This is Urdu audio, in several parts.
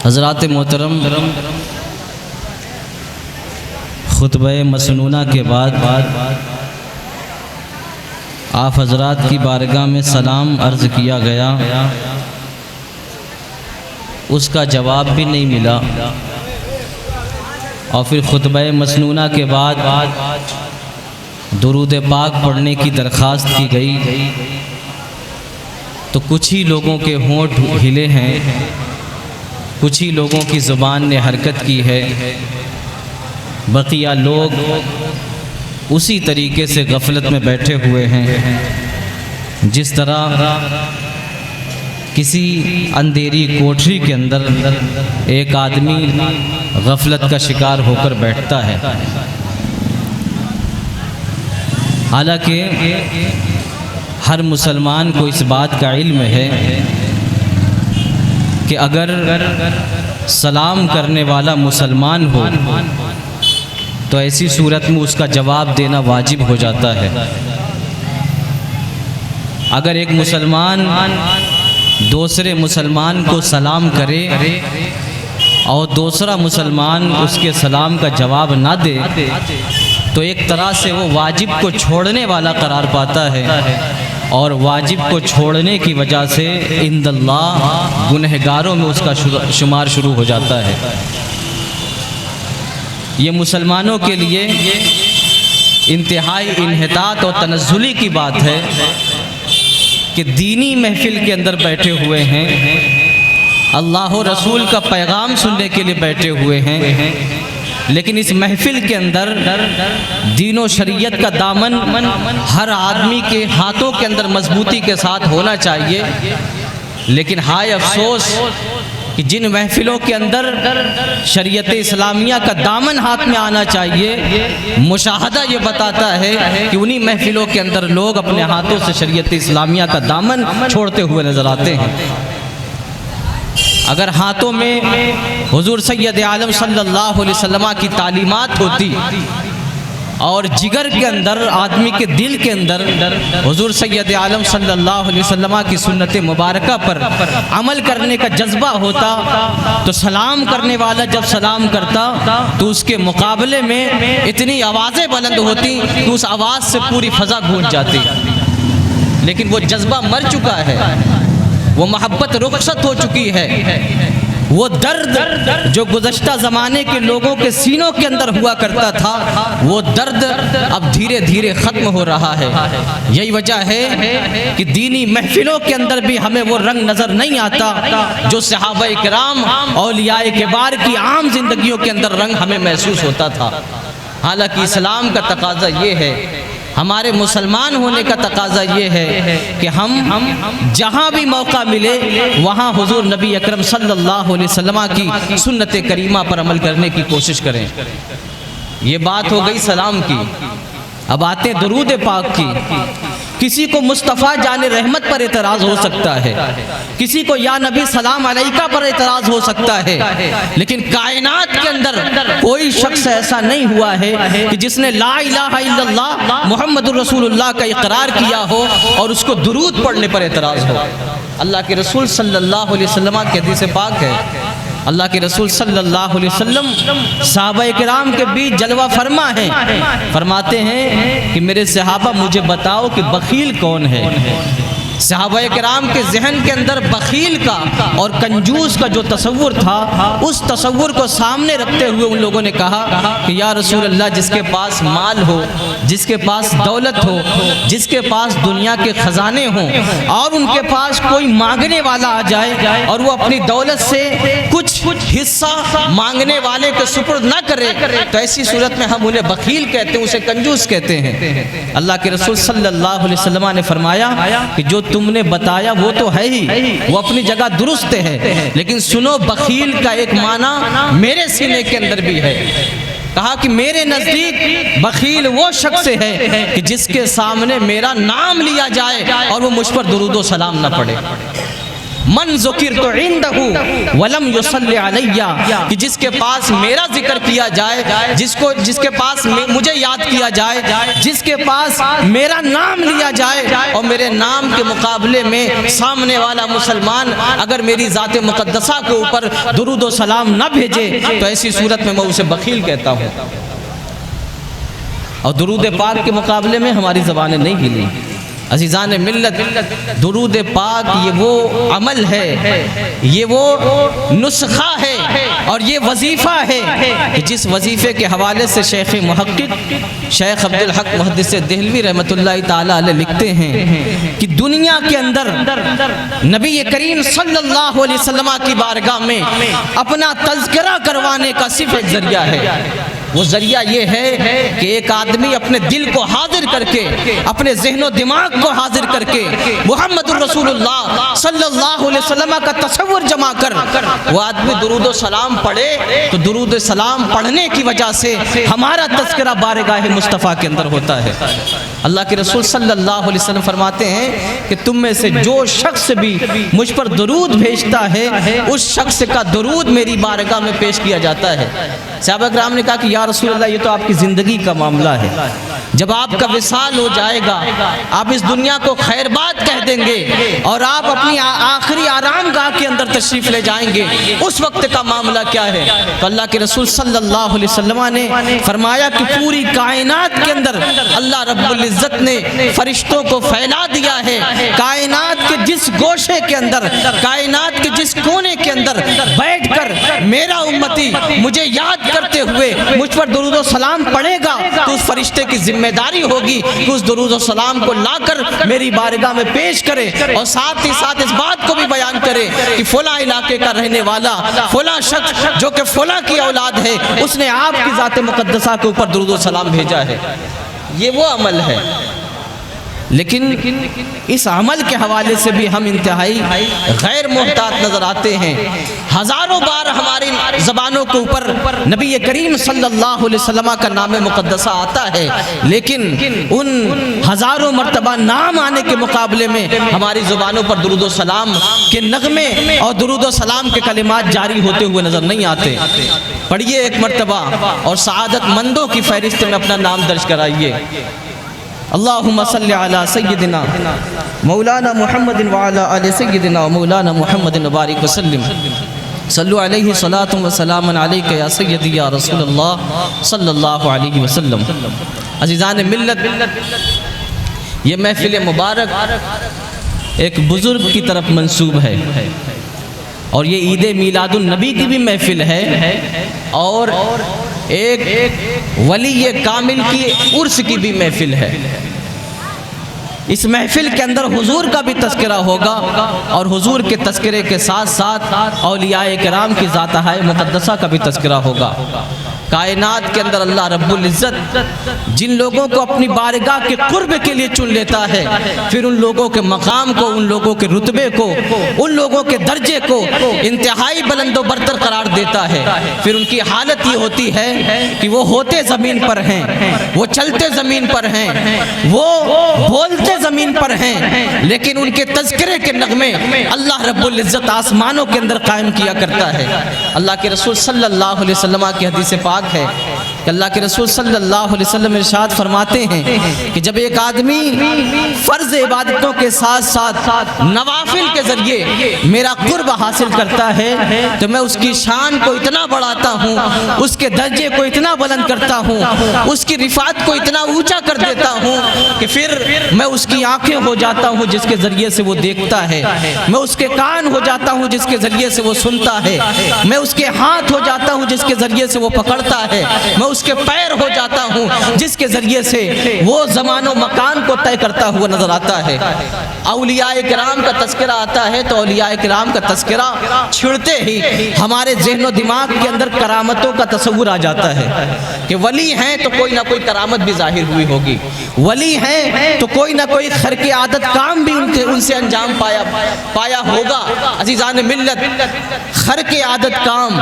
حضرات محترم، خطبہ مسنونہ کے بعد آپ حضرات کی بارگاہ میں سلام عرض کیا گیا، اس کا جواب بھی نہیں ملا، اور پھر خطبہ مسنونہ کے بعد درود پاک پڑھنے کی درخواست کی گئی تو کچھ ہی لوگوں کے ہونٹ ہلے ہیں، کچھ ہی لوگوں کی زبان نے حرکت کی ہے، بقیہ لوگ اسی طریقے سے غفلت میں بیٹھے ہوئے ہیں جس طرح کسی اندھیری کوٹری کے اندر ایک آدمی غفلت کا شکار ہو کر بیٹھتا ہے۔ حالانکہ ہر مسلمان کو اس بات کا علم ہے کہ اگر سلام کرنے والا مسلمان ہو تو ایسی صورت میں اس کا جواب دینا واجب ہو جاتا ہے۔ اگر ایک مسلمان دوسرے مسلمان کو سلام کرے اور دوسرا مسلمان اس کے سلام کا جواب نہ دے تو ایک طرح سے وہ واجب کو چھوڑنے والا قرار پاتا ہے، اور واجب کو چھوڑنے کی وجہ سے عند اللہ گنہگاروں میں اس کا شمار شروع ہو جاتا ہے۔ یہ مسلمانوں کے لیے انتہائی انحطاط اور تنزلی کی بات ہے کہ دینی محفل کے اندر بیٹھے ہوئے ہیں، اللہ و رسول کا پیغام سننے کے لیے بیٹھے ہوئے ہیں، لیکن اس محفل کے اندر دین و شریعت کا دامن ہر آدمی کے ہاتھوں کے اندر مضبوطی کے ساتھ ہونا چاہیے، لیکن ہائے افسوس کہ جن محفلوں کے اندر شریعت اسلامیہ کا دامن ہاتھ میں آنا چاہیے، مشاہدہ یہ بتاتا ہے کہ انہی محفلوں کے اندر لوگ اپنے ہاتھوں سے شریعت اسلامیہ کا دامن چھوڑتے ہوئے نظر آتے ہیں۔ اگر ہاتھوں میں حضور سید عالم صلی اللہ علیہ وسلم کی تعلیمات ہوتی اور جگر کے اندر، آدمی کے دل کے اندر حضور سید عالم صلی اللہ علیہ وسلم کی سنت مبارکہ پر عمل کرنے کا جذبہ ہوتا تو سلام کرنے والا جب سلام کرتا تو اس کے مقابلے میں اتنی آوازیں بلند ہوتی کہ اس آواز سے پوری فضا گونج جاتی، لیکن وہ جذبہ مر چکا ہے، وہ محبت رخصت ہو چکی ہے، وہ درد جو گزشتہ زمانے کے لوگوں کے سینوں کے اندر ہوا کرتا تھا وہ درد اب دھیرے دھیرے ختم ہو رہا ہے۔ یہی وجہ ہے کہ دینی محفلوں کے اندر بھی ہمیں وہ رنگ نظر نہیں آتا جو صحابہ کرام اولیاء کبار کی عام زندگیوں کے اندر رنگ ہمیں محسوس ہوتا تھا۔ حالانکہ اسلام کا تقاضا یہ ہے، ہمارے مسلمان ہونے کا تقاضا یہ ہے کہ ہم جہاں بھی موقع ملے وہاں حضور نبی اکرم صلی اللہ علیہ وسلم کی سنت کریمہ پر عمل کرنے کی کوشش کریں۔ یہ بات ہو گئی سلام کی، اب آتے ہیں درود پاک کی۔ کسی کو مصطفیٰ جان رحمت پر اعتراض ہو سکتا ہے، کسی کو یا نبی سلام علیکہ پر اعتراض ہو سکتا ہے، لیکن کائنات کے اندر کوئی شخص ایسا نہیں ہوا ہے کہ جس نے لا الہ الا اللہ محمد رسول اللہ کا اقرار کیا ہو اور اس کو درود پڑھنے پر اعتراض ہو۔ اللہ کے رسول صلی اللہ علیہ وسلم کی حدیث پاک ہے، اللہ کے رسول صلی اللہ علیہ وسلم صحابہ کرام کے بیچ جلوہ فرما ہیں، فرماتے ہیں کہ میرے صحابہ مجھے بتاؤ کہ بخیل کون ہے۔ صحابہ کرام کے ذہن کے اندر بخیل کا اور کنجوس کا جو تصور تھا اس تصور کو سامنے رکھتے ہوئے ان لوگوں نے کہا کہ یا رسول اللہ، جس کے پاس مال ہو، جس کے پاس دولت ہو، جس کے پاس دنیا کے خزانے ہوں اور ان کے پاس کوئی مانگنے والا آ جائے اور وہ اپنی دولت سے کچھ حصہ مانگنے والے کے سپرد نہ کرے تو ایسی صورت میں ہم انہیں بخیل کہتے ہیں، اسے کنجوس کہتے ہیں۔ اللہ کے رسول صلی اللہ علیہ وسلم نے فرمایا کہ جو تم نے بتایا وہ تو ہے ہی، وہ اپنی جگہ درست ہے، لیکن سنو بخیل کا ایک معنی میرے سینے کے اندر بھی ہے۔ کہا کہ میرے نزدیک بخیل وہ شخص ہے کہ جس کے سامنے میرا نام لیا جائے اور وہ مجھ پر درود و سلام نہ پڑے۔ من ذکرت عندہ ولم یصلی علیہ، کہ جس کے پاس میرا ذکر کیا جائے، جس کے پاس مجھے یاد کیا جائے، جس کے پاس میرا نام لیا جائے، اور میرے نام کے مقابلے میں سامنے والا مسلمان اگر میری ذات مقدسہ کے اوپر درود و سلام نہ بھیجے تو ایسی صورت میں اسے بخیل کہتا ہوں۔ اور درود پاک کے مقابلے میں ہماری زبانیں نہیں ہلی۔ عزیزان ملت، درود پاک یہ وہ عمل ہے، یہ وہ نسخہ ہے، اور یہ وظیفہ ہے کہ جس وظیفے کے حوالے سے شیخ محقق شیخ عبدالحق محدث دہلوی رحمۃ اللہ تعالی علیہ لکھتے ہیں کہ دنیا کے اندر نبی کریم صلی اللہ علیہ وسلم کی بارگاہ میں اپنا تذکرہ کروانے کا صرف ایک ذریعہ ہے۔ وہ ذریعہ یہ ہے کہ ایک آدمی اپنے دل کو حاضر کر کے، اپنے ذہن و دماغ کو حاضر کر کے محمد الرسول اللہ صلی اللہ علیہ وسلم کا تصور جمع کر وہ آدمی درود و سلام پڑھے، تو درود و سلام پڑھنے کی وجہ سے ہمارا تذکرہ بارگاہ مصطفیٰ کے اندر ہوتا ہے۔ اللہ کے رسول صلی اللہ علیہ وسلم فرماتے ہیں کہ تم میں سے جو شخص بھی مجھ پر درود بھیجتا ہے اس شخص کا درود میری بارگاہ میں پیش کیا جاتا ہے۔ صحابہ کرام نے کہا کہ یا رسول اللہ یہ تو آپ کی زندگی کا معاملہ ہے، جب آپ کا وصال ہو جائے گا آپ اس دنیا کو خیر بات کہہ دیں گے اور آپ اپنی آخری آرام گاہ کے اندر تشریف لے جائیں گے، اس وقت کا معاملہ کیا ہے؟ تو اللہ کے رسول صلی اللہ علیہ وسلم نے فرمایا کہ پوری کائنات کے اندر اللہ رب العزت نے فرشتوں کو پھیلا دیا ہے، کائنات کے جس گوشے کے اندر، کائنات کے جس کونے کے اندر بیٹھ کر میرا امتی مجھے یاد کرتے ہوئے مجھ پر درود و سلام پڑھے گا تو اس فرشتے کی ذمہ داری ہوگی کہ اس درود و سلام کو لا کر میری بارگاہ میں پیش کرے، اور ساتھ ہی ساتھ اس بات کو بھی بیان کرے کہ فلاں علاقے کا رہنے والا فلاں شخص جو کہ فلاں کی اولاد ہے اس نے آپ کی ذات مقدسہ کے اوپر درود و سلام بھیجا ہے۔ یہ وہ عمل ہے، لیکن اس عمل کے حوالے سے بھی ہم انتہائی غیر محتاط نظر آتے ہیں۔ ہزاروں بار ہماری زبانوں کے اوپر نبی کریم صلی اللہ علیہ وسلم کا نام مقدسہ آتا ہے، لیکن ان ہزاروں مرتبہ نام آنے کے مقابلے میں ہماری زبانوں پر درود و سلام کے نغمے اور درود و سلام کے کلمات جاری ہوتے ہوئے نظر نہیں آتے۔ پڑھیے ایک مرتبہ اور سعادت مندوں کی فہرست میں اپنا نام درج کرائیے۔ اللہم صلی علی سیدنا مولانا محمد وعلی آل سیدنا مولانا محمد وبارک وسلم، صلو علیہ صلاۃ و سلام علیک یا سیدی یا رسول اللہ صلی اللہ علیہ وسلم۔ عزیزان ملت، یہ محفل مبارک ایک بزرگ کی طرف منسوب ہے، اور یہ عید میلاد النبی کی بھی محفل ہے، اور ایک ولی کامل کی عرس کی بھی محفل ہے۔ اس محفل کے اندر حضور کا بھی تذکرہ ہوگا، اور حضور کے تذکرے کے ساتھ ساتھ اولیاء کرام کی ذاتہائے مقدسہ کا بھی تذکرہ ہوگا۔ کائنات کے اندر اللہ رب العزت جن لوگوں کو اپنی بارگاہ کے قرب کے لیے چن لیتا ہے، پھر ان لوگوں کے مقام کو، ان لوگوں کے رتبے کو، ان لوگوں کے درجے کو انتہائی بلند و برتر قرار دیتا ہے۔ پھر ان کی حالت یہ ہوتی ہے کہ وہ ہوتے زمین پر ہیں، وہ چلتے زمین پر ہیں، وہ بولتے زمین پر ہیں، لیکن ان کے تذکرے کے نغمے اللہ رب العزت آسمانوں کے اندر قائم کیا کرتا ہے۔ اللہ کے رسول صلی اللہ علیہ وسلم کی حدیث پاک ہے کہ اللہ کے رسول صلی اللہ علیہ وسلم ارشاد فرماتے ہیں کہ جب ایک آدمی فرض عبادتوں کے ساتھ ساتھ نوافل کے ذریعے میرا قرب حاصل کرتا ہے تو میں اس کی شان کو اتنا بڑھاتا ہوں، اس کے درجے کو اتنا بلند کرتا ہوں، اس کی رفعت کو اتنا اونچا کر دیتا ہوں کہ پھر میں اس کی آنکھیں ہو جاتا ہوں جس کے ذریعے سے وہ دیکھتا ہے، میں اس کے کان ہو جاتا ہوں جس کے ذریعے سے وہ سنتا ہے، میں اس کے ہاتھ ہو جاتا ہوں جس کے ذریعے سے وہ پکڑتا ہے، میں اس کے پیر ہو جاتا ہوں جس کے ذریعے سے وہ زمان و مکان کو طے کرتا ہوا نظر آتا ہے۔ اولیاء کرام کا تذکرہ آتا ہے تو اولیاء کرام کا تذکرہ چھڑتے ہی ہمارے ذہن و دماغ کے اندر کرامتوں کا تصور آ جاتا ہے کہ ولی ہیں تو کوئی نہ کوئی کرامت بھی ظاہر ہوئی ہوگی، ولی ہیں تو کوئی نہ کوئی خرق عادت کام بھی ان سے انجام پایا ہوگا۔ عزیزان ملت، خرق عادت کام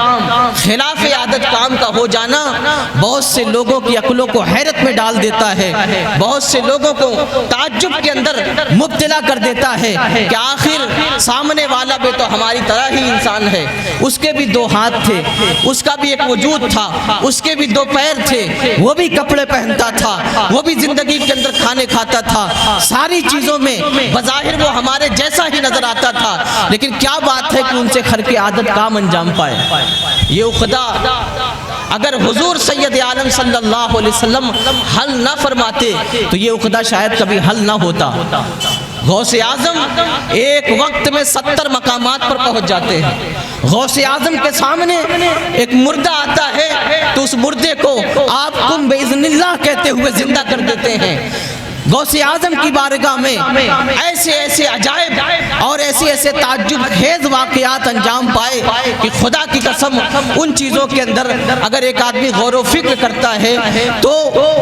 خلاف عادت کام کا ہو جانا بہت سے لوگوں کی عقلوں کو حیرت میں ڈال دیتا ہے، بہت سے لوگوں کو تعجب کے اندر مبتلا کر دیتا ہے کہ آخر سامنے والا بھی تو ہماری طرح ہی انسان ہے، اس کے بھی 2 ہاتھ تھے، اس کا بھی ایک وجود تھا، اس کے بھی 2 پیر تھے، وہ بھی کپڑے پہنتا تھا، وہ بھی زندگی کے اندر کھانے کھاتا تھا، ساری چیزوں میں بظاہر وہ ہمارے جیسا ہی نظر آتا تھا، لیکن کیا بات ہے کہ ان سے خرق عادت کام انجام پائے۔ یہ عقدہ اگر حضور سید عالم صلی اللہ علیہ وسلم حل نہ فرماتے تو یہ عقدہ شاید کبھی حل نہ ہوتا۔ غوث اعظم ایک وقت میں 70 مقامات پر پہنچ جاتے ہیں۔ غوث اعظم کے سامنے ایک مردہ آتا ہے تو اس مردے کو آپ کن باذن اللہ کہتے ہوئے زندہ کر دیتے ہیں۔ غوث اعظم کی بارگاہ میں ایسے ایسے عجائب اور ایسے ایسے تعجب خیز واقعات انجام پائے کہ خدا کی قسم ان چیزوں کے اندر اگر ایک آدمی غور و فکر کرتا ہے تو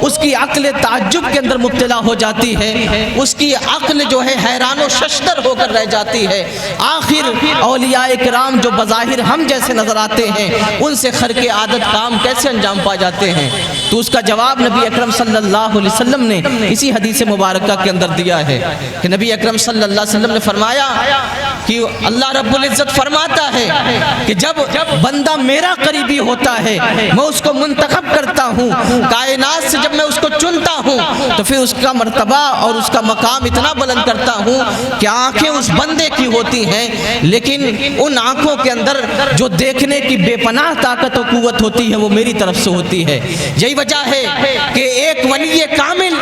اس کی عقل تعجب کے اندر مبتلا ہو جاتی ہے، اس کی عقل جو ہے حیران و ششدر ہو کر رہ جاتی ہے۔ آخر اولیاء کرام جو بظاہر ہم جیسے نظر آتے ہیں ان سے خرق عادت کام کیسے انجام پا جاتے ہیں؟ تو اس کا جواب نبی اکرم صلی اللہ علیہ وسلم نے اسی حدیث مبارکہ کے اندر دیا ہے کہ نبی اکرم صلی اللہ علیہ وسلم نے فرمایا کہ اللہ رب العزت فرماتا ہے کہ جب بندہ میرا قریبی ہوتا ہے میں اس کو منتخب کرتا ہوں، کائنات سے جب میں اس کو چنتا ہوں تو پھر اس کا مرتبہ اور اس کا مقام اتنا بلند کرتا ہوں کہ آنکھیں اس بندے کی ہوتی ہیں لیکن ان آنکھوں کے اندر جو دیکھنے کی بے پناہ طاقت و قوت ہوتی ہے وہ میری طرف سے ہوتی ہے۔ یہی وجہ ہے کہ ایک ولی کامل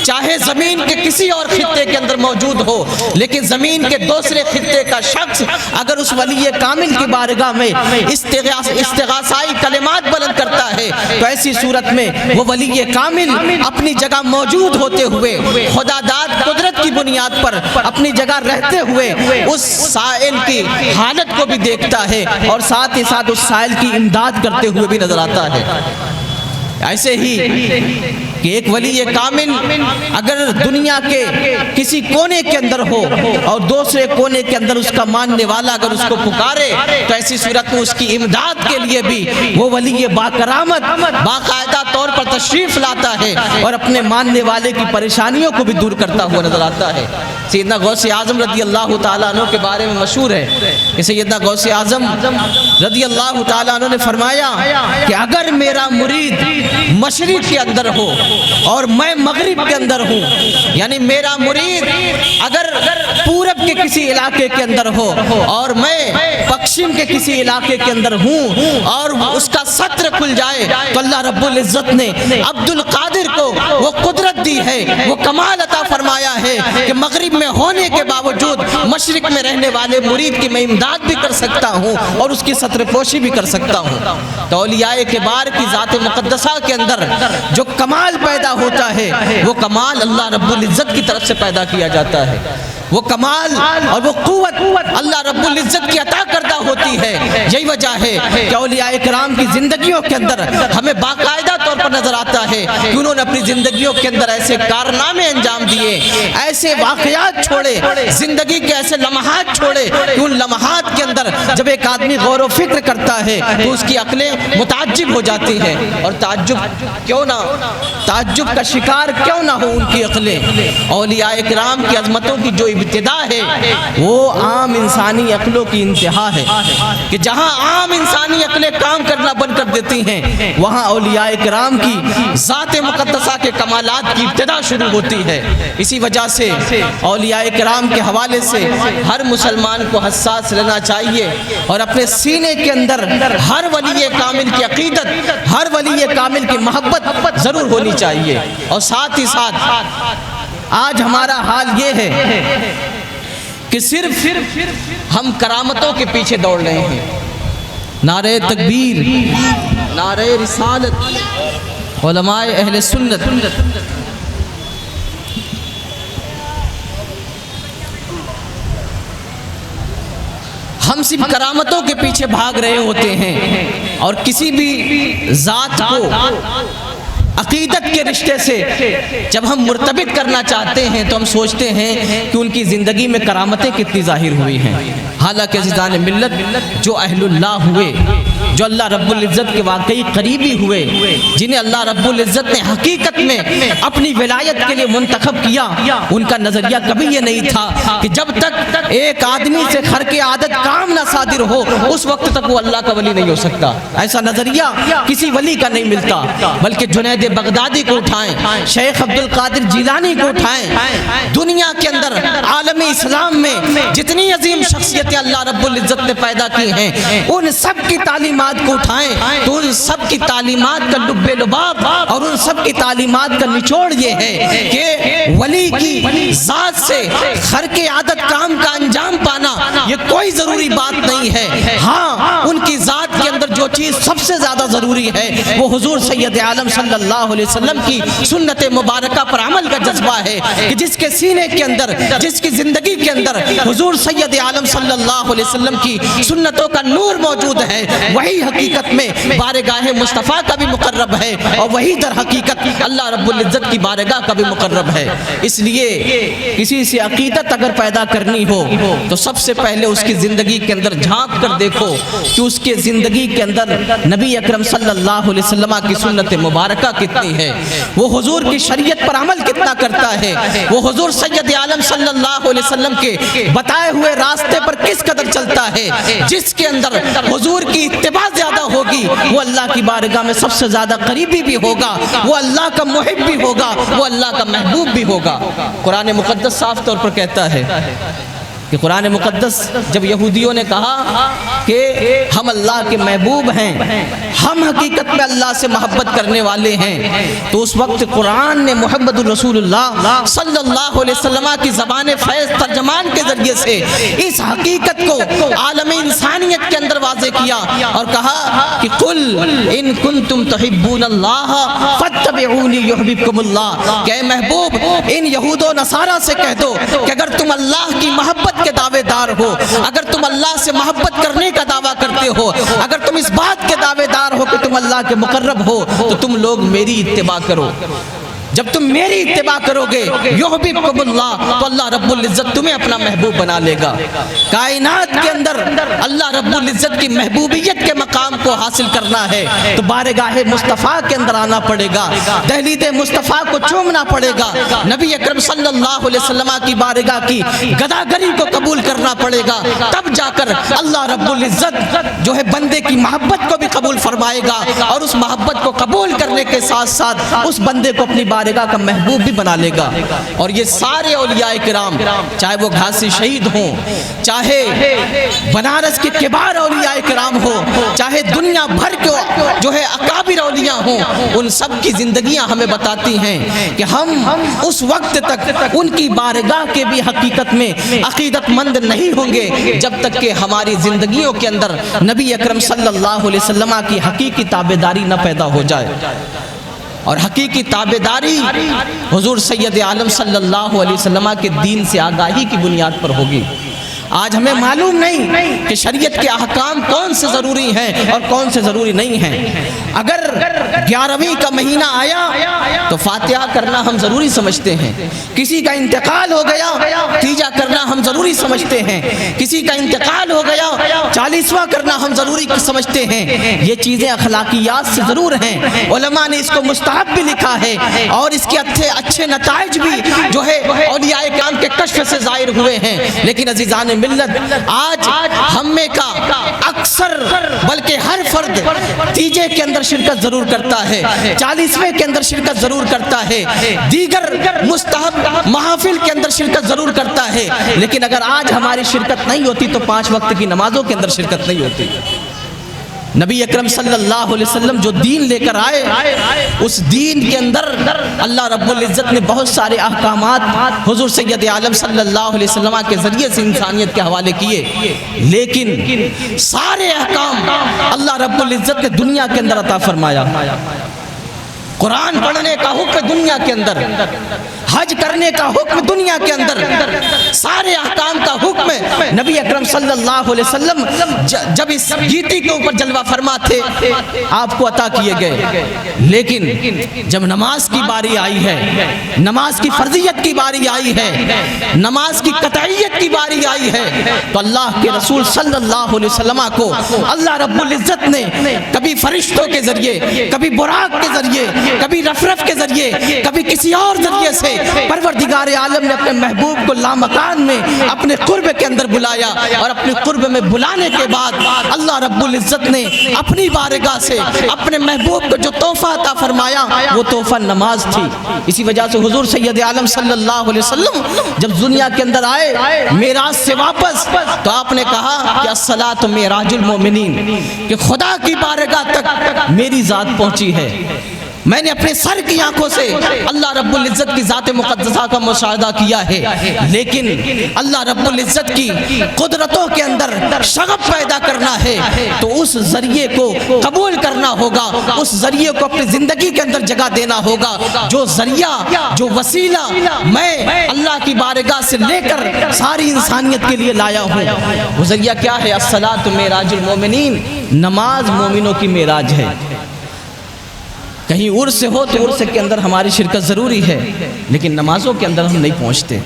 چاہے زمین کے کسی اور خطے کے اندر موجود ہو لیکن زمین کے دوسرے خطے کا شخص اگر اس ولی کامل کی بارگاہ میں استغاثائی کلمات بلند کرتا ہے تو ایسی صورت میں وہ ولی کامل اپنی جگہ موجود ہوتے ہوئے خدا داد قدرت کی بنیاد پر اپنی جگہ رہتے ہوئے اس سائل کی حالت کو بھی دیکھتا ہے اور ساتھ ہی ساتھ اس سائل کی امداد کرتے ہوئے بھی نظر آتا ہے۔ ایسے ہی کہ ایک ولی کامل اگر دنیا کے کسی کونے کے اندر ہو اور دوسرے کونے کے اندر اس کا ماننے والا اگر اس کو پکارے تو ایسی صورت میں اس کی امداد کے لیے بھی وہ ولی باکرامت باقاعدہ طور پر تشریف لاتا ہے اور اپنے ماننے والے کی پریشانیوں کو بھی دور کرتا ہوا نظر آتا ہے۔ سیدنا غوث اعظم رضی اللہ تعالیٰ عنہ کے بارے میں مشہور ہے کہ سیدنا غوث اعظم رضی اللہ تعالیٰ عنہ نے فرمایا کہ اگر میرا مرید مشرق کے اندر ہو اور میں مغرب کے اندر ہوں، یعنی میرا مرید اگر پورب کے کسی علاقے کے اندر ہو اور میں پشچم کے کسی علاقے کے اندر ہوں اور اس کا ستر کھل جائے تو اللہ رب العزت نے عبد القادر کو وہ قدرت دی ہے، وہ کمال عطا فرمایا ہے کہ مغرب میں ہونے کے باوجود مشرق میں رہنے والے مرید کی میں امداد بھی کر سکتا ہوں اور اس کی ستر پوشی بھی کر سکتا ہوں۔ تو اولیاء کبار کی ذات مقدسہ کے اندر جو کمال پیدا ہوتا ہے وہ کمال اللہ رب العزت کی طرف سے پیدا کیا جاتا ہے، وہ کمال اور وہ قوت اللہ رب العزت کی عطا کردہ ہوتی ہے۔ یہی وجہ ہے کہ اولیاء کرام کی زندگیوں کے اندر ہمیں باقاعدہ طور پر نظر آتا ہے کہ انہوں نے اپنی زندگیوں کے اندر ایسے کارنامے انجام دیے، ایسے واقعات چھوڑے، زندگی کے ایسے لمحات چھوڑے کہ ان لمحات کے اندر جب ایک آدمی غور و فکر کرتا ہے تو اس کی عقلیں متعجب ہو جاتی ہیں، اور تعجب کا شکار کیوں نہ ہو ان کی عقلیں۔ اولیاء کرام کی عظمتوں کی جو ابتدا ہے وہ عام انسانی عقلوں کی انتہا ہے کہ جہاں عام انسانی عقلیں کام کرنا بند کر دیتی ہیں وہاں اولیاء کرام کی ذات مقدسہ کے کمالات کی ابتدا شروع ہوتی ہے۔ اسی وجہ سے اولیاء کرام کے حوالے سے ہر مسلمان کو حساس رہنا چاہیے اور اپنے سینے کے اندر ہر ولی کامل کی عقیدت، ہر ولی کامل کی محبت ضرور ہونی چاہیے۔ اور ساتھ ہی ساتھ آج ہمارا حال یہ ہے کہ صرف ہم کرامتوں کے پیچھے دوڑ رہے ہیں، نعرہ تکبیر، نعرہ رسالت، علماء اہل سنت، ہم صرف کرامتوں کے پیچھے بھاگ رہے ہوتے ہیں اور کسی بھی ذات کو عقیدت کے رشتے سے جب ہم مرتبط کرنا چاہتے ہیں تو ہم سوچتے ہیں کہ ان کی زندگی میں کرامتیں کتنی ظاہر ہوئی ہیں. حالانکہ عزیزان ملت، جو اہل اللہ ہوئے، جو اللہ رب العزت کے واقعی قریبی ہوئے، جنہیں اللہ رب العزت نے حقیقت میں اپنی ولایت کے لیے منتخب کیا، ان کا نظریہ کبھی یہ نہیں تھا کہ جب تک ایک آدمی سے خرق عادت کام نہ صادر ہو اس وقت تک وہ اللہ کا ولی نہیں ہو سکتا. ایسا نظریہ کسی ولی کا نہیں ملتا. بلکہ جنید بغدادی کو اٹھائیں، شیخ عبد القادر جیلانی کو اٹھائیں، دنیا کے اندر عالم اسلام میں جتنی عظیم شخصیتیں اللہ رب العزت نے پیدا کی ہیں، ان سب کی تعلیمات کو اٹھائیں تو ان سب کی تعلیمات کا لب لباب اور ان سب کی تعلیمات کا نچوڑ یہ ہے کہ ولی کی ذات سے خرق عادت کام کا انجام پانا یہ کوئی ضروری بات نہیں ہے. ہاں، ان کی ذات کے اندر جو چیز سب سے زیادہ ضروری ہے وہ حضور سید عالم صلی اللہ علیہ وسلم کی سنت مبارکہ پر عمل کا جذبہ ہے کہ جس کے سینے کے اندر، جس کی زندگی کے اندر حضور سید عالم صلی اللہ علیہ وسلم کی سنتوں کا نور موجود ہے، وہی حقیقت میں بارگاہ مصطفیٰ کا بھی مقرب ہے اور وہی در حقیقت اللہ رب العزت کی بارگاہ کا بھی مقرب ہے. اس لیے کسی سے عقیدت اگر پیدا کرنی ہو تو سب سے پہلے اس کی زندگی کے اندر جھانک کر دیکھو کہ اس کے زندگی کے اندر نبی اکرم صلی اللہ علیہ وسلم کی سنت مبارکہ کتنی ہے، وہ حضور کی شریعت پر عمل کتنا کرتا ہے، وہ حضور سید عالم صلی اللہ علیہ وسلم کے بتائے ہوئے راستے پر کس قدر چلتا ہے. جس کے اندر حضور کی اتباع زیادہ ہوگی وہ اللہ کی بارگاہ میں سب سے زیادہ قریبی بھی ہوگا، وہ اللہ کا محب بھی ہوگا، وہ اللہ کا محبوب بھی ہوگا. قرآن مقدس صاف طور پر کہتا ہے کہ قرآن مقدس جب یہودیوں نے کہا کہ ہم اللہ کے محبوب ہیں، ہم حقیقت میں اللہ سے محبت کرنے والے ہیں، تو اس وقت قرآن نے محمد الرسول اللہ صلی اللہ علیہ وسلم کی زبان فیض ترجمان کے ذریعے سے اس حقیقت کو عالم انسانیت کے اندر واضح کیا اور کہا کہ قل ان کنتم تحبون اللہ فاتبعونی یحببکم اللہ. کہ اے محبوب ان یہود و نصارہ سے کہہ دو کہ اگر تم اللہ کی محبت کے دعوے دار ہو، اگر تم اللہ سے محبت کرنے کا دعویٰ کرتے ہو، اگر تم اس بات کے دعوے دار ہو کہ تم اللہ کے مقرب ہو، تو تم لوگ میری اتباع کرو. جب تم میری اتباع کرو گے یحببکم اللہ، تو اللہ رب العزت تمہیں اپنا محبوب بنا لے گا. کائنات کے اندر اللہ رب العزت کی محبوبیت کے مقام کو حاصل کرنا ہے تو بارگاہ مصطفیٰ کے اندر آنا پڑے گا، دہلیز مصطفیٰ کو چومنا پڑے گا، نبی اکرم صلی اللہ علیہ وسلم کی بارگاہ کی گداگری کو قبول کرنا پڑے گا. تب جا کر اللہ رب العزت جو ہے بندے کی محبت کو بھی قبول فرمائے گا اور اس محبت کو قبول کرنے کے ساتھ ساتھ اس بندے کو اپنی بارگاہ کا محبوب بھی بنا لے گا. اور یہ سارے اولیاء کرام، چاہے وہ گھاسی شہید ہوں، چاہے بنارس کے کبار اولیاء کرام ہو، چاہے دنیا بھر کے جو ہے اکابر اولیاء ہوں، ان سب کی زندگیاں ہمیں بتاتی ہیں کہ ہم اس وقت تک ان کی بارگاہ کے بھی حقیقت میں عقیدت مند نہیں ہوں گے جب تک کہ ہماری زندگیوں کے اندر نبی اکرم صلی اللہ علیہ وسلم کی حقیقی تابعداری نہ پیدا ہو جائے. اور حقیقی تابعداری حضور سید عالم صلی اللہ علیہ وسلم کے دین سے آگاہی کی بنیاد پر ہوگی. آج ہمیں معلوم نہیں کہ شریعت کے احکام کون سے ضروری ہیں اور کون سے ضروری نہیں ہیں. اگر 11ویں کا مہینہ آیا تو فاتحہ کرنا ہم ضروری سمجھتے ہیں، کسی کا انتقال ہو گیا تیجا کرنا ہم ضروری سمجھتے ہیں، کسی کا انتقال ہو گیا 40واں کرنا ہم ضروری سمجھتے ہیں. یہ چیزیں اخلاقیات سے ضرور ہیں، علماء نے اس کو مستحب بھی لکھا ہے اور اس کے اچھے نتائج بھی جو ہے اولیاء کرام کے کشف سے ظاہر ہوئے ہیں. لیکن عزیزان ملت، آج ہم میں کا اکثر بلکہ ہر فرد تیجے کے اندر شرکت ضرور کرتا ہے، 40ویں کے اندر شرکت ضرور کرتا ہے، دیگر مستحب محافل کے اندر شرکت ضرور کرتا ہے، لیکن اگر آج ہماری شرکت نہیں ہوتی تو 5 وقت کی نمازوں کے اندر شرکت نہیں ہوتی. نبی اکرم صلی اللہ علیہ وسلم جو دین لے کر آئے، اس دین کے اندر اللہ رب العزت نے بہت سارے احکامات حضور سید عالم صلی اللہ علیہ وسلم کے ذریعے سے انسانیت کے حوالے کیے، لیکن سارے احکام اللہ رب العزت نے دنیا کے اندر عطا فرمایا. قرآن پڑھنے کا حکم دنیا کے اندر، حج کرنے کا حکم دنیا کے اندر، سارے احکام کا حکم نبی اکرم صلی اللہ علیہ وسلم جب اس گیتی کے اوپر جلوہ فرما تھے آپ کو عطا کیے گئے. لیکن جب نماز کی باری آئی ہے، نماز کی فرضیت کی باری آئی ہے، نماز کی قطعیت کی باری آئی ہے، تو اللہ کے رسول صلی اللہ علیہ وسلم کو اللہ رب العزت نے کبھی فرشتوں کے ذریعے، کبھی براق کے ذریعے، کبھی رفرف کے ذریعے، کبھی کسی اور ذریعے سے پروردگار عالم نے اپنے محبوب کو لامکان میں اپنے قرب کے اندر بلایا، اور اپنے قرب میں بلانے کے بعد اللہ رب العزت نے اپنی بارگاہ سے اپنے محبوب کو جو تحفہ عطا فرمایا وہ تحفہ نماز تھی. اسی وجہ سے حضور سید عالم صلی اللہ علیہ وسلم جب دنیا کے اندر آئے معراج سے واپس، تو آپ نے کہا کہ الصلاۃ معراج المومنین، کہ خدا کی بارگاہ تک میری ذات پہنچی ہے. میں نے اپنے سر کی آنکھوں سے اللہ رب العزت کی ذات مقدسہ کا مشاہدہ کیا ہے، لیکن اللہ رب العزت کی قدرتوں کے اندر شغف پیدا کرنا ہے تو اس ذریعے کو قبول کرنا ہوگا، اس ذریعے کو اپنی زندگی کے اندر جگہ دینا ہوگا. جو ذریعہ، جو وسیلہ میں اللہ کی بارگاہ سے لے کر ساری انسانیت کے لیے لایا ہوں، وہ ذریعہ کیا ہے؟ الصلاۃ معراج المومنین، نماز مومنوں کی معراج ہے. کہیں عرس ہو تو عرس کے اندر ہماری شرکت ضروری ہے، لیکن نمازوں کے اندر ہم نہیں پہنچتے.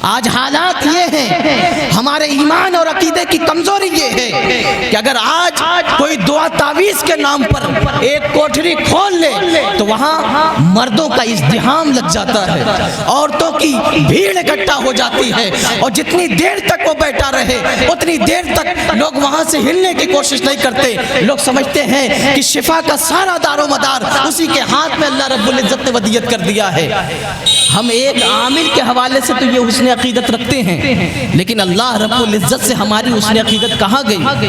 آج حالات یہ ہیں، ہمارے ایمان اور عقیدے کی کمزوری یہ ہے کہ اگر آج کوئی دعا تعویذ کے نام پر ایک کوٹھری کھول لے تو وہاں مردوں کا ازدحام لگ جاتا ہے، عورتوں کی بھیڑ اکٹھا ہو جاتی ہے، اور جتنی دیر تک وہ بیٹھا رہے اتنی دیر تک لوگ وہاں سے ہلنے کی کوشش نہیں کرتے. لوگ سمجھتے ہیں کہ شفا کا سارا دار و مدار اسی کے ہاتھ میں اللہ رب العزت نے ودیت کر دیا ہے. ہم ایک عامل کے حوالے سے تو یہ حسن عقیدت رکھتے ہیں، لیکن اللہ رب العزت سے ہماری حسن عقیدت کہاں گئی؟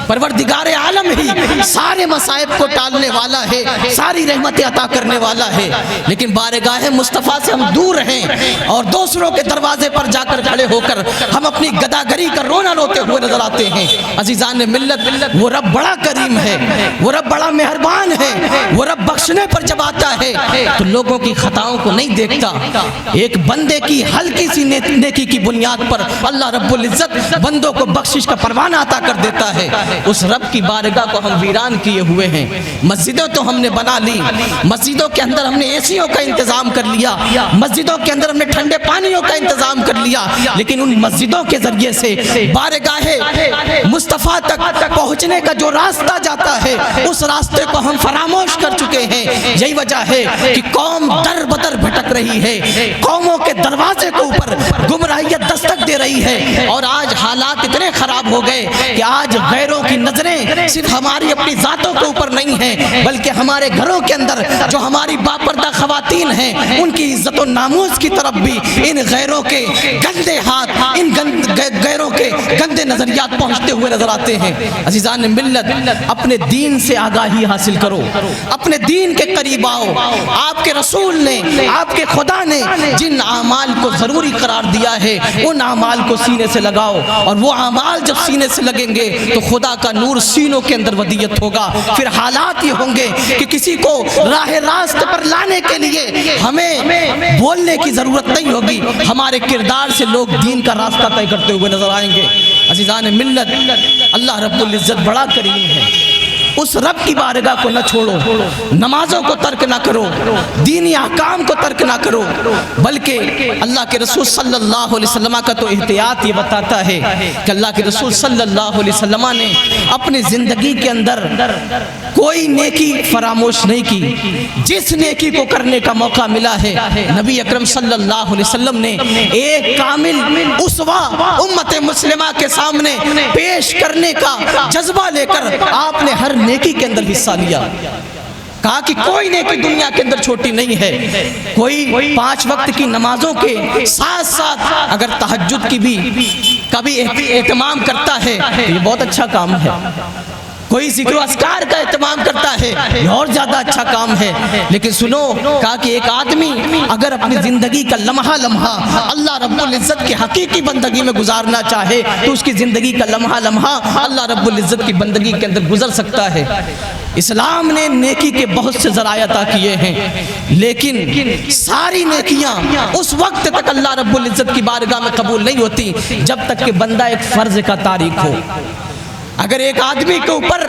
پروردگار عالم ہی سارے مصائب کو ٹالنے والا ہے، ساری رحمت عطا کرنے والا ہے، لیکن بارگاہ مصطفیٰ سے ہم دور ہیں اور دوسروں کے دروازے پر جا کر کھڑے ہو کر ہم اپنی گداگری کا رونا روتے ہوئے نظر آتے ہیں. عزیزان ملت، وہ رب بڑا کریم ہے، وہ رب بڑا مہربان ہے، وہ رب بخشنے پر جب آتا ہے تو لوگوں کی خطاؤں کو نہیں دیکھتا. ایک بندے کی ہلکی سی نیکی کی بنیاد پر اللہ رب العزت بندوں کو بخشش کا پروانہ عطا کر دیتا ہے. اس رب کی بارگاہ کو ہم ویران کیے ہوئے ہیں. مسجدوں تو ہم نے بنا لی، مسجدوں کے اندر ہم نے ایسیوں کا انتظام کر لیا، مسجدوں کے اندر ہم نے ٹھنڈے پانیوں کا انتظام کر لیا، لیکن ان مسجدوں کے ذریعے سے بارگاہ مصطفیٰ تک پہنچنے کا جو راستہ جاتا ہے اس راستے کو ہم فراموش کر چکے ہیں. یہی وجہ ہے کہ قوم در بدر بھٹک رہی ہے، قوموں کے دروازے کے اوپر گمراہیت دستک دے رہی ہے، اور آج حالات اتنے خراب ہو گئے کہ آج غیروں کی نظریں صرف ہماری اپنی ذاتوں کے اوپر نہیں ہیں، بلکہ ہمارے گھروں کے اندر جو ہماری باپردہ خواتین ہیں ان کی عزت و ناموس کی طرف بھی ان غیروں کے گندے ہاتھ، ان غیروں کے گندے نظریات پہنچتے ہوئے نظر آتے ہیں. عزیزان ملت، اپنے دین سے آگاہی حاصل کرو، اپنے دین کے قریب آؤ. آپ کے رسول نے، آپ کے خدا نے جن اعمال کو ضروری قرار دیا ہے ان اعمال کو سینے سے لگاؤ، اور وہ اعمال جب سینے سے لگیں گے تو خدا کا نور سینوں کے اندر ودیت ہوگا. پھر حالات یہ ہوں گے کہ کسی کو راہ راست پر لانے کے لیے ہمیں بولنے کی ضرورت نہیں ہوگی، ہمارے کردار سے لوگ دین کا راستہ طے کرتے ہوئے نظر آئیں گے. عزیزان ملت، اللہ رب العزت بڑا کریم ہے. اس رب کی بارگاہ کو نہ چھوڑو، نمازوں کو ترک نہ کرو، دینی احکام کو ترک نہ کرو، بلکہ اللہ کے رسول صلی اللہ علیہ وسلم کا تو احتیاط یہ بتاتا ہے کہ اللہ کے رسول صلی اللہ علیہ وسلم نے اپنی زندگی کے اندر کوئی نیکی فراموش نہیں کی. جس نیکی کو کرنے کا موقع ملا ہے نبی اکرم صلی اللہ علیہ وسلم نے ایک کامل اسوہ امت مسلمہ کے سامنے پیش کرنے کا جذبہ لے کر آپ نے ہر نیکی کے اندر حصہ لیا. کہا کہ کوئی نیکی دنیا کے اندر چھوٹی نہیں ہے. کوئی 5 وقت کی نمازوں کے ساتھ ساتھ اگر تہجد کی بھی کبھی اہتمام کرتا ہے تو یہ بہت اچھا کام ہے. کوئی ذکر و اذکار کا اہتمام کرتا ہے، یہ اور زیادہ اچھا کام ہے۔ لیکن سنو، کہا کہ ایک آدمی اگر اپنی زندگی کا لمحہ لمحہ اللہ رب العزت کی حقیقی بندگی میں گزارنا چاہے تو اس کی زندگی کا لمحہ لمحہ اللہ رب العزت کی بندگی کے اندر گزر سکتا ہے۔ اسلام نے نیکی کے بہت سے ذرائع عطا کیے ہیں، لیکن ساری نیکیاں اس وقت تک اللہ رب العزت کی بارگاہ میں قبول نہیں ہوتی جب تک کہ بندہ ایک فرض کا تارک ہو۔ اگر ایک آدمی کے اوپر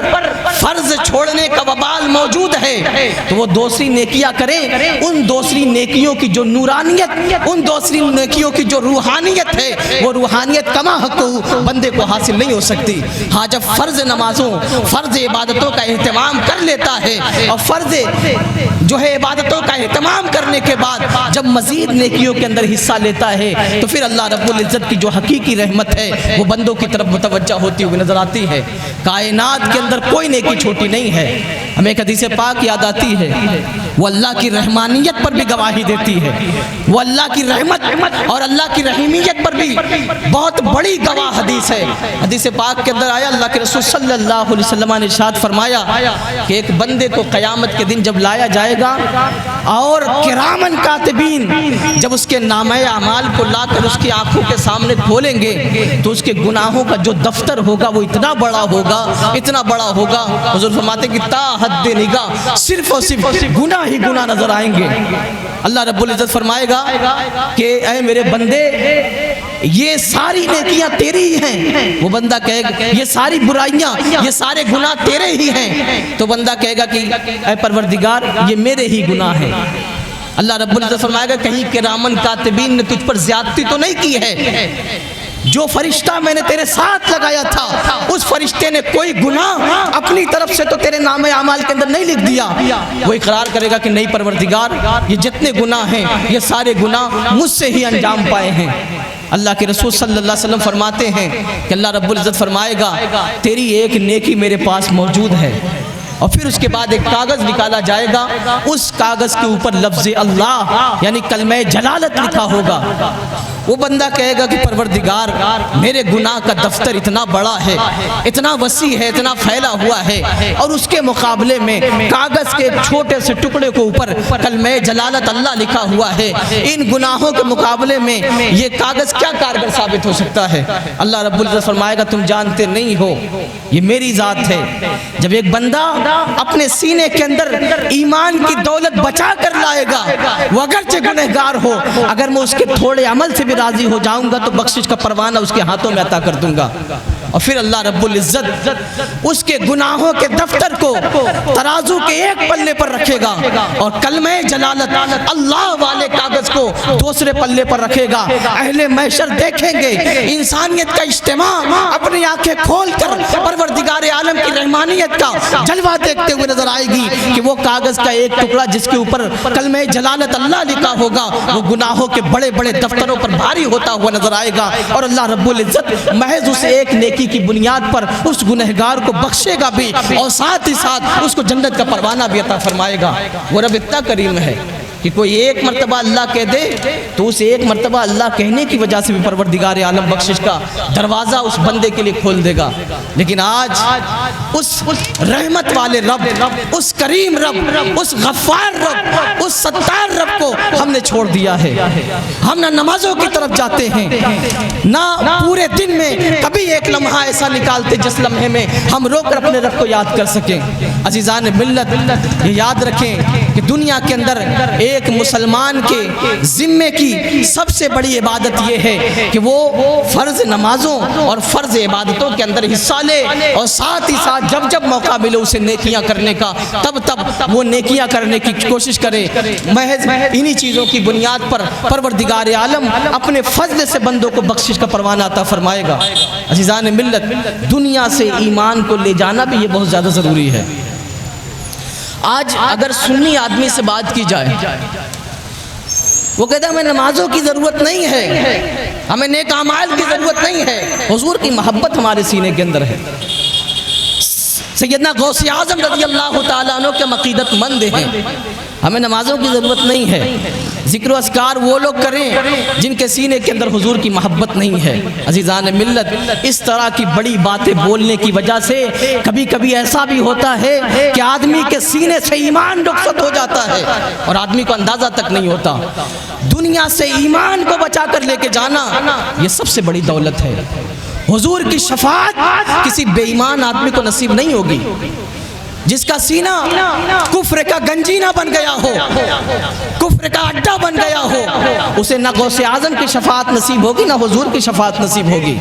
فرض چھوڑنے کا وبال موجود ہے تو وہ دوسری نیکیاں کرے، ان دوسری نیکیوں کی جو نورانیت، ان دوسری نیکیوں کی جو روحانیت ہے، وہ روحانیت کما حق بندے کو حاصل نہیں ہو سکتی۔ ہاں، جب فرض نمازوں، فرض عبادتوں کا اہتمام کر لیتا ہے اور فرض جو ہے عبادتوں کا اہتمام کرنے کے بعد جب مزید نیکیوں کے اندر حصہ لیتا ہے تو پھر اللہ رب العزت کی جو حقیقی رحمت ہے وہ بندوں کی طرف متوجہ ہوتی ہوئی نظر آتی ہے۔ کائنات کے اندر کوئی نیکی چھوٹی نہیں ہے۔ ہمیں ایک حدیث پاک یاد آتی ہے، وہ اللہ کی رحمانیت پر بھی گواہی دیتی ہے، وہ اللہ کی رحمت اور اللہ کی رحیمیت پر بھی بہت بڑی گواہ حدیث ہے۔ حدیث پاک کے اندر آیا، اللہ کے رسول صلی اللہ علیہ وسلم نے ارشاد فرمایا کہ ایک بندے کو قیامت کے دن جب لایا جائے گا اور کرامن کاتبین جب اس کے نامہ اعمال کو لا کر اس کی آنکھوں کے سامنے کھولیں گے تو اس کے گناہوں کا جو دفتر ہوگا وہ اتنا بڑا ہوگا، اتنا بڑا ہوگا، حضور فرماتے ہیں کہ تا حد نگاہ صرف اور صرف گناہ ہی گناہ نظر آئیں گے۔ اللہ رب العزت فرمائے گا کہ اے میرے بندے، یہ ساری نیکیاں تیری ہی ہیں۔ وہ بندہ کہے گا یہ ساری برائیاں، یہ سارے گناہ تیرے ہی ہیں۔ تو بندہ کہے گا کہ اے پروردگار، یہ میرے ہی گناہ ہیں۔ اللہ رب العزت فرمائے گا کہیں کرامن کاتبین نے تجھ پر زیادتی تو نہیں کی ہے؟ جو فرشتہ میں نے تیرے ساتھ لگایا تھا اس فرشتے نے کوئی گناہ اپنی طرف سے تو تیرے نام اعمال کے اندر نہیں لکھ دیا۔ وہ اقرار کرے گا کہ نہیں پروردگار، یہ جتنے گناہ ہیں یہ سارے گناہ مجھ سے ہی انجام پائے ہیں۔ اللہ کے رسول صلی اللہ علیہ وسلم فرماتے ہیں کہ اللہ رب العزت فرمائے گا تیری ایک نیکی میرے پاس موجود ہے، اور پھر اس کے بعد ایک کاغذ نکالا جائے گا، اس کاغذ کے اوپر لفظ اللہ یعنی کلمہ جلالت لکھا ہوگا۔ وہ بندہ کہے گا کہ پروردگار، میرے گناہ کا دفتر اتنا بڑا ہے، اتنا وسیع ہے، اتنا پھیلا ہوا ہے، اور اس کے مقابلے میں کاغذ کے ایک چھوٹے سے ٹکڑے کے اوپر کلمہ جلالت اللہ لکھا ہوا ہے، ان گناہوں کے مقابلے میں یہ کاغذ کیا کارگر ثابت ہو سکتا ہے؟ اللہ رب العزت فرمائے گا تم جانتے نہیں ہو، یہ میری ذات ہے۔ جب ایک بندہ اپنے سینے کے اندر ایمان کی دولت بچا کر لائے گا، وہ اگرچہ گنہگار ہو، اگر میں اس کے تھوڑے عمل سے بھی راضی ہو جاؤں گا تو بخشش کا پروانہ اس کے ہاتھوں میں عطا کر دوں گا۔ اور پھر اللہ رب العزت اس کے گناہوں کے دفتر کو ترازو کے ایک پلے پر رکھے گا اور کلمہ جلالت اللہ والے کاغذ کو دوسرے پلے پر رکھے گا۔ اہل محشر دیکھیں گے انسانیت کا اجتماع اپنی آنکھیں کھول کر پروردگار عالم کی رحمانیت کا جلوہ دیکھتے ہوئے نظر آئے گی کہ وہ کاغذ کا ایک ٹکڑا جس کے اوپر کلمہ جلالت اللہ لکھا ہوگا وہ گناہوں کے بڑے بڑے دفتروں پر بھاری ہوتا ہوا نظر آئے گا، اور اللہ رب العزت محض اسے ایک نیکی کی بنیاد پر اس گنہگار کو بخشے گا بھی، اور ساتھ ہی ساتھ اس کو جنت کا پروانہ بھی عطا فرمائے گا۔ وہ رب اتنا کریم ہے کہ کوئی ایک مرتبہ اللہ کہہ دے تو اسے ایک مرتبہ اللہ کہنے کی وجہ سے بھی پروردگار عالم بخشش کا دروازہ اس بندے کے لیے کھول دے گا۔ لیکن آج اس رحمت والے رب، اس کریم رب، اس غفار رب، اس ستار رب کو ہم نے چھوڑ دیا ہے۔ ہم نہ نمازوں کی طرف جاتے ہیں، نہ پورے دن میں کبھی ایک لمحہ ایسا نکالتے جس لمحے میں ہم رو کر اپنے رب کو یاد کر سکیں۔ عزیزان ملت، یہ یاد رکھیں کہ دنیا کے اندر ایک مسلمان کے ذمے کی سب سے بڑی عبادت یہ ہے کہ وہ فرض نمازوں اور فرض عبادتوں کے اندر حصہ لے، اور ساتھ ہی ساتھ جب جب موقع ملے اسے نیکیاں کرنے کا تب وہ نیکیاں کرنے کی کوشش کرے۔ محض انہی چیزوں کی بنیاد پر پروردگار عالم اپنے فضل سے بندوں کو بخشش کا پروانہ عطا فرمائے گا۔ عزیزان ملت، دنیا سے ایمان کو لے جانا بھی یہ بہت زیادہ ضروری ہے۔ آج اگر سنی آدمی سے بات کی جائے، وہ کہتا ہے ہمیں نمازوں کی ضرورت نہیں ہے، ہمیں نیک اعمال کی ضرورت نہیں ہے، حضور کی محبت ہمارے سینے کے اندر ہے۔ سیدنا غوث اعظم رضی اللہ تعالیٰ عنہ کے عقیدت مند ہیں، ہمیں نمازوں کی ضرورت نہیں ہے، ذکر و اذکار وہ لوگ کریں جن کے سینے کے اندر حضور کی محبت نہیں ہے۔ عزیزان ملت، اس طرح کی بڑی باتیں بولنے کی وجہ سے کبھی کبھی ایسا بھی ہوتا ہے کہ آدمی کے سینے سے ایمان رخصت ہو جاتا ہے اور آدمی کو اندازہ تک نہیں ہوتا۔ دنیا سے ایمان کو بچا کر لے کے جانا یہ سب سے بڑی دولت ہے۔ حضور کی شفاعت کسی بے ایمان آدمی کو نصیب نہیں ہوگی۔ جس کا سینہ کفر کا گنجینہ بن گیا ہو، کفر کا اڈا بن گیا ہو، اسے نہ غوث اعظم کی شفاعت نصیب ہوگی نہ حضور کی شفاعت نصیب ہوگی۔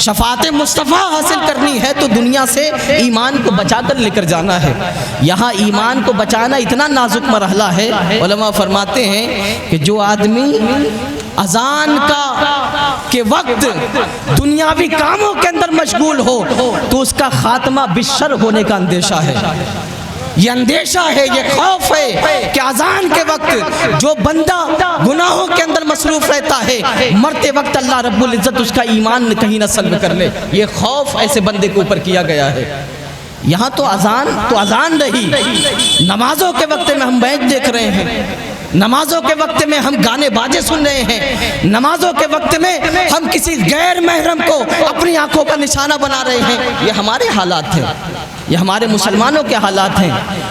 شفاعت مصطفیٰ حاصل کرنی ہے تو دنیا سے ایمان کو بچا کر لے کر جانا ہے۔ یہاں ایمان کو بچانا اتنا نازک مرحلہ ہے، علماء فرماتے ہیں کہ جو آدمی اذان کے وقت دنیاوی کاموں کے اندر مشغول ہو تو اس کا خاتمہ بالشر ہونے کا اندیشہ ہے۔ یہ اندیشہ ہے، یہ خوف ہے کہ اذان کے وقت جو بندہ گناہوں کے اندر مصروف رہتا ہے، مرتے وقت اللہ رب العزت اس کا ایمان کہیں نہ سلب کر لے۔ یہ خوف ایسے بندے کے اوپر کیا گیا ہے۔ یہاں تو اذان رہی، نمازوں کے وقت میں ہم میچ دیکھ رہے ہیں، نمازوں کے وقت میں ہم گانے باجے سن رہے ہیں، نمازوں کے وقت میں ہم کسی غیر محرم کو اپنی آنکھوں کا نشانہ بنا رہے ہیں۔ یہ ہمارے حالات ہیں، یہ ہمارے مسلمانوں کے حالات ہیں۔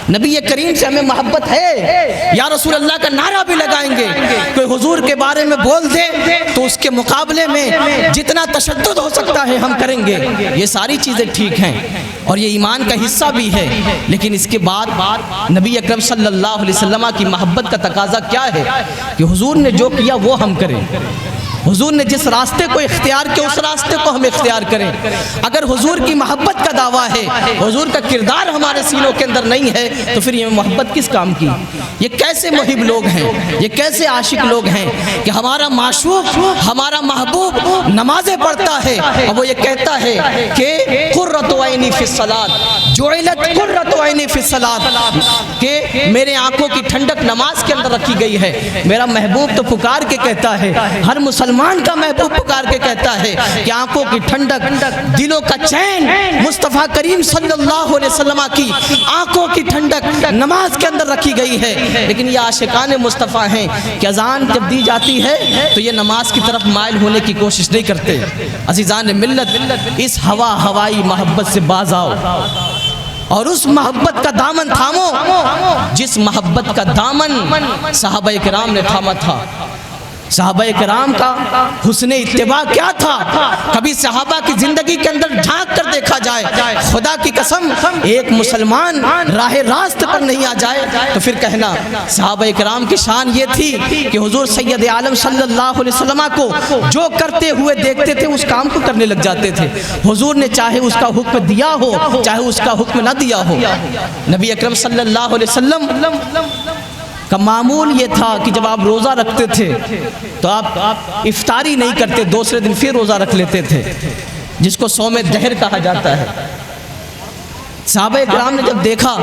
نبی کریم سے ہمیں محبت ہے، یا رسول اللہ کا نعرہ بھی لگائیں گے، کوئی حضور کے بارے میں بول دے تو اس کے مقابلے میں جتنا تشدد ہو سکتا ہے ہم کریں گے۔ یہ ساری چیزیں ٹھیک ہیں اور یہ ایمان کا حصہ بھی ہے، لیکن اس کے بعد نبی اکرم صلی اللہ علیہ وسلم کی محبت کا تقاضا کیا ہے کہ حضور نے جو کیا وہ ہم کریں۔ حضور نے جس راستے کو اختیار کیا اس راستے کو ہم اختیار کریں۔ اگر حضور کی محبت کا دعویٰ ہے، حضور کا کردار ہمارے سینوں کے اندر نہیں ہے تو پھر یہ محبت کس کام کی؟ یہ کیسے محب لوگ ہیں، یہ کیسے عاشق لوگ ہیں کہ ہمارا معشوق، ہمارا محبوب نمازیں پڑھتا ہے اور وہ یہ کہتا ہے کہ قرۃ عینی فی الصلاۃ، جعلت قرۃ عینی فی الصلاۃ، کہ میرے آنکھوں کی ٹھنڈک نماز کے اندر رکھی گئی ہے۔ میرا محبوب تو پکار کے کہتا ہے، ہر مسلمان کا محبوب پکار کے کہتا ہے کہ آنکھوں کی ٹھنڈک، دلوں کا چین مصطفیٰ کریم صلی اللہ علیہ وسلم کی آنکھوں کی ٹھنڈک نماز کے اندر رکھی گئی ہے۔ لیکن یہ عاشقان مصطفیٰ ہیں کہ اذان جب دی جاتی ہے تو یہ نماز کی طرف مائل ہونے کی کوشش نہیں کرتے۔ عزیزان ملت، اس ہوائی محبت سے باز آؤ اور اس محبت کا دامن تھامو جس محبت کا دامن صحابہ کرام نے تھاما تھا۔ صحابہ کرام کا حسن اتباع کیا تھا؟ کبھی صحابہ کی زندگی کے اندر جھانک کر دیکھا جائے، خدا کی قسم ایک مسلمان راہ راست پر نہیں آ جائے تو پھر کہنا۔ صحابہ کرام کی شان یہ تھی کہ حضور سید عالم صلی اللہ علیہ وسلم کو جو کرتے ہوئے دیکھتے تھے اس کام کو کرنے لگ جاتے تھے۔ حضور نے چاہے اس کا حکم دیا ہو چاہے اس کا حکم نہ دیا ہو۔ نبی اکرم صلی اللہ علیہ وسلم کا معمول یہ تھا کہ جب آپ روزہ رکھتے تھے تو آپ افطاری نہیں کرتے، دوسرے دن پھر روزہ رکھ لیتے تھے، جس کو صوم دہر کہا جاتا ہے۔ صحابہ کرام نے جب دیکھا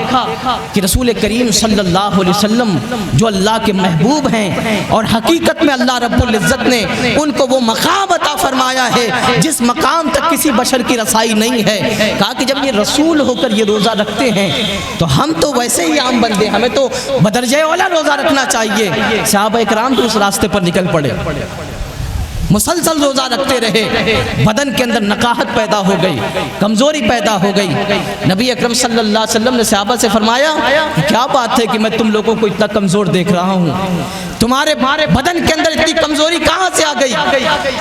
کہ رسول کریم صلی اللہ علیہ وسلم جو اللہ کے محبوب ہیں اور حقیقت میں اللہ رب العزت نے ان کو وہ مقام عطا فرمایا ہے جس مقام تک کسی بشر کی رسائی نہیں ہے، کہا کہ جب یہ رسول ہو کر یہ روزہ رکھتے ہیں تو ہم تو ویسے ہی عام بندے، ہمیں تو بدرجہ اولا روزہ رکھنا چاہیے۔ صحابہ کرام تو اس راستے پر نکل پڑے، مسلسل روزہ رکھتے رہے، بدن کے اندر نقاہت پیدا ہو گئی، کمزوری پیدا ہو گئی۔ نبی اکرم صلی اللہ علیہ وسلم نے صحابہ سے فرمایا کہ کیا بات ہے کہ میں تم لوگوں کو اتنا کمزور دیکھ رہا ہوں، تمہارے بدن کے اندر اتنی کمزوری کہاں سے آ گئی؟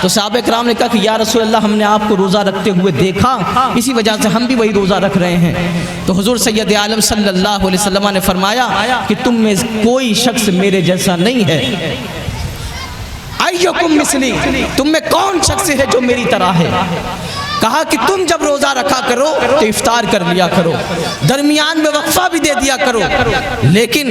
تو صحابہ کرام نے کہا کہ یا رسول اللہ ہم نے آپ کو روزہ رکھتے ہوئے دیکھا، اسی وجہ سے ہم بھی وہی روزہ رکھ رہے ہیں۔ تو حضور سید عالم صلی اللہ علیہ وسلم نے فرمایا کہ تم میں کوئی شخص میرے جیسا نہیں ہے، ایکم مثلی، تم میں کون شخص ہے جو میری طرح ہے؟ کہا کہ تم جب روزہ رکھا کرو تو افطار کر لیا کرو، درمیان میں وقفہ بھی دے دیا کرو، لیکن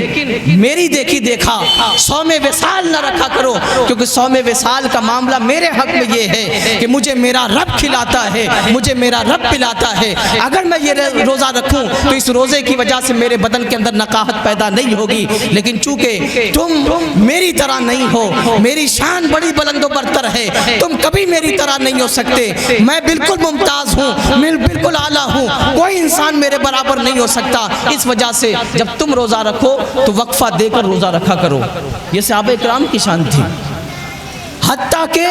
میری دیکھی دیکھا صوم وصال نہ رکھا کرو، کیونکہ صوم وصال کا معاملہ میرے حق میں یہ ہے کہ مجھے میرا رب کھلاتا ہے، مجھے میرا رب پلاتا ہے۔ اگر میں یہ روزہ رکھوں تو اس روزے کی وجہ سے میرے بدن کے اندر نقاہت پیدا نہیں ہوگی، لیکن چونکہ تم میری طرح نہیں ہو، میری شان بڑی بلند و برتر ہے، تم کبھی میری طرح نہیں ہو سکتے، میں بالکل بالکل ممتاز ہوں، میں بالکل اعلیٰ ہوں، کوئی انسان میرے برابر نہیں ہو سکتا، اس وجہ سے جب تم روزہ رکھو تو وقفہ دے کر روزہ رکھا کرو۔ یہ صحابہ کرام کی شان تھی۔ حتیٰ کہ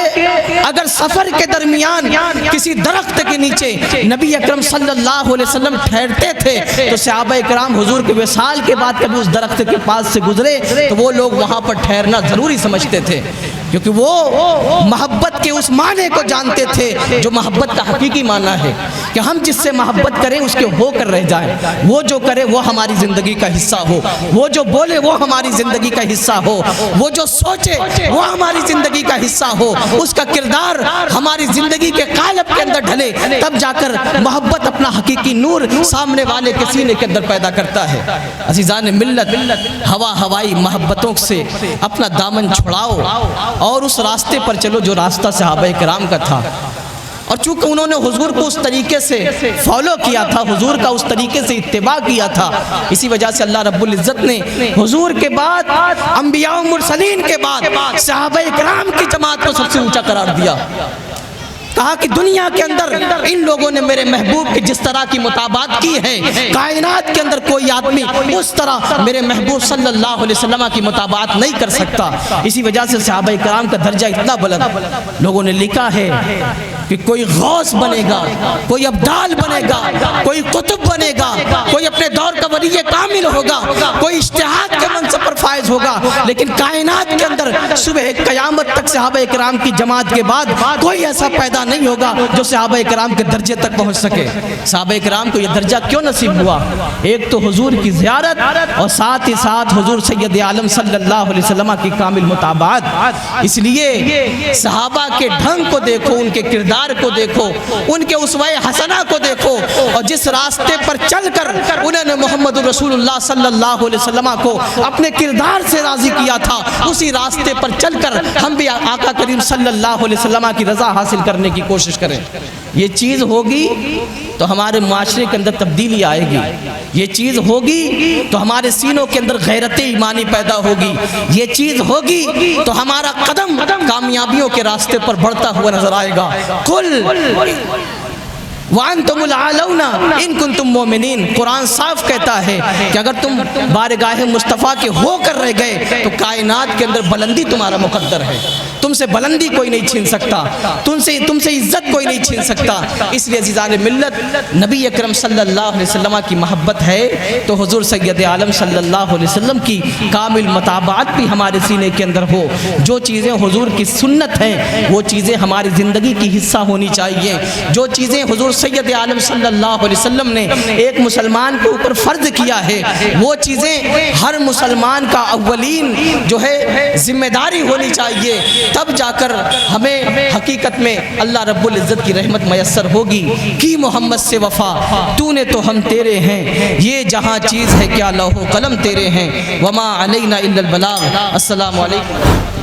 اگر سفر کے درمیان کسی درخت کے نیچے نبی اکرم صلی اللہ علیہ وسلم ٹھہرتے تھے تو صحابہ کرام حضور کے وصال کے بعد کبھی اس درخت کے پاس سے گزرے تو وہ لوگ وہاں پر ٹھہرنا ضروری سمجھتے تھے، کیونکہ وہ محبت کے اس معنی کو جانتے تھے جو محبت کا حقیقی معنی ہے، کہ ہم جس سے محبت کریں اس کے ہو کر رہ جائیں، وہ جو کرے وہ ہماری زندگی کا حصہ ہو، وہ جو بولے وہ ہماری زندگی کا حصہ ہو، وہ جو سوچے وہ ہماری زندگی کا حصہ ہو، اس کا کردار ہماری زندگی کے قالب کے اندر ڈھلے، تب جا کر محبت اپنا حقیقی نور سامنے والے کے سینے کے اندر پیدا کرتا ہے۔ عزیزان ملت، ہوائی محبتوں سے اپنا دامن چھڑاؤ اور اس راستے پر چلو جو راستہ صحابہ کرام کا تھا، اور چونکہ انہوں نے حضور کو اس طریقے سے فالو کیا تھا، حضور کا اس طریقے سے اتباع کیا تھا، اسی وجہ سے اللہ رب العزت نے حضور کے بعد، انبیاء و مرسلین کے بعد صحابہ کرام کی جماعت کو سب سے اونچا قرار دیا۔ کہا کہ دنیا کے اندر ان لوگوں نے میرے محبوب کی جس طرح کی مطابقت کی ہے، کائنات کے اندر کوئی آدمی اس طرح میرے محبوب صلی اللہ علیہ وسلم کی مطابقت نہیں کر سکتا۔ اسی وجہ سے صحابہ کرام کا درجہ اتنا بلند، لوگوں نے لکھا ہے کہ کوئی غوث بنے گا، کوئی ابدال بنے گا، کوئی قطب بنے گا، کوئی اپنے دور کا ولی کامل ہوگا، کوئی اجتہاد کے منصب پر فائز ہوگا، لیکن کائنات کے اندر صبح قیامت تک صحابہ کرام کی جماعت کے بعد کوئی ایسا پیدا نہیں ہوگا جو صحابہ کرام کے درجے تک پہنچ سکے۔ صحابہ کرام کو یہ درجہ کیوں نصیب ہوا؟ ایک تو حضور کی زیارت، اور ساتھ ہی ساتھ حضور سید عالم صلی اللہ علیہ وسلم کی کامل مطابقت۔ اس لیے صحابہ کے ڈھنگ کو دیکھو، ان کے کردار کو دیکھو، ان کے اسوہ حسنہ کو دیکھو، اور جس راستے پر چل کر انہوں نے محمد رسول اللہ صلی اللہ علیہ وسلم کو اپنے کردار سے راضی کیا تھا، اسی راستے پر چل کر ہم بھی آقا کریم صلی اللہ علیہ وسلم کی رضا حاصل کرنے کی کوشش کریں۔ یہ چیز ہوگی تو ہمارے معاشرے کے اندر تبدیلی آئے گی، یہ چیز ہوگی تو ہمارے سینوں کے اندر غیرت ایمانی پیدا ہوگی، یہ چیز ہوگی تو ہمارا قدم کامیابیوں کے راستے پر بڑھتا ہوا نظر آئے گا۔ قل وَأَنْتُمُ الْعَالَوْنَ إِن كُنْتُم مُؤْمِنِينَ، قرآن صاف کہتا ہے کہ اگر تم بارگاہ مصطفیٰ کے ہو کر رہ گئے تو کائنات کے اندر بلندی تمہارا مقدر ہے، تم سے بلندی کوئی نہیں چھین سکتا، تم سے عزت کوئی نہیں چھین سکتا۔ اس لیے عزیزان ملت، نبی اکرم صلی اللہ علیہ وسلم کی محبت ہے تو حضور سید عالم صلی اللہ علیہ وسلم کی کامل مطابقت بھی ہمارے سینے کے اندر ہو۔ جو چیزیں حضور کی سنت ہیں وہ چیزیں ہماری زندگی کی حصہ ہونی چاہیے، جو چیزیں حضور سید عالم صلی اللہ علیہ وسلم نے ایک مسلمان کے اوپر فرض کیا ہے وہ چیزیں ہر مسلمان کا اولین جو ہے ذمہ داری ہونی چاہیے، تب جا کر ہمیں حقیقت میں اللہ رب العزت کی رحمت میسر ہوگی۔ کی محمد سے وفا تو نے تو ہم تیرے ہیں، یہ جہاں چیز ہے کیا لوح و قلم تیرے ہیں، وما علینا الا البلاغ۔ السلام علیکم۔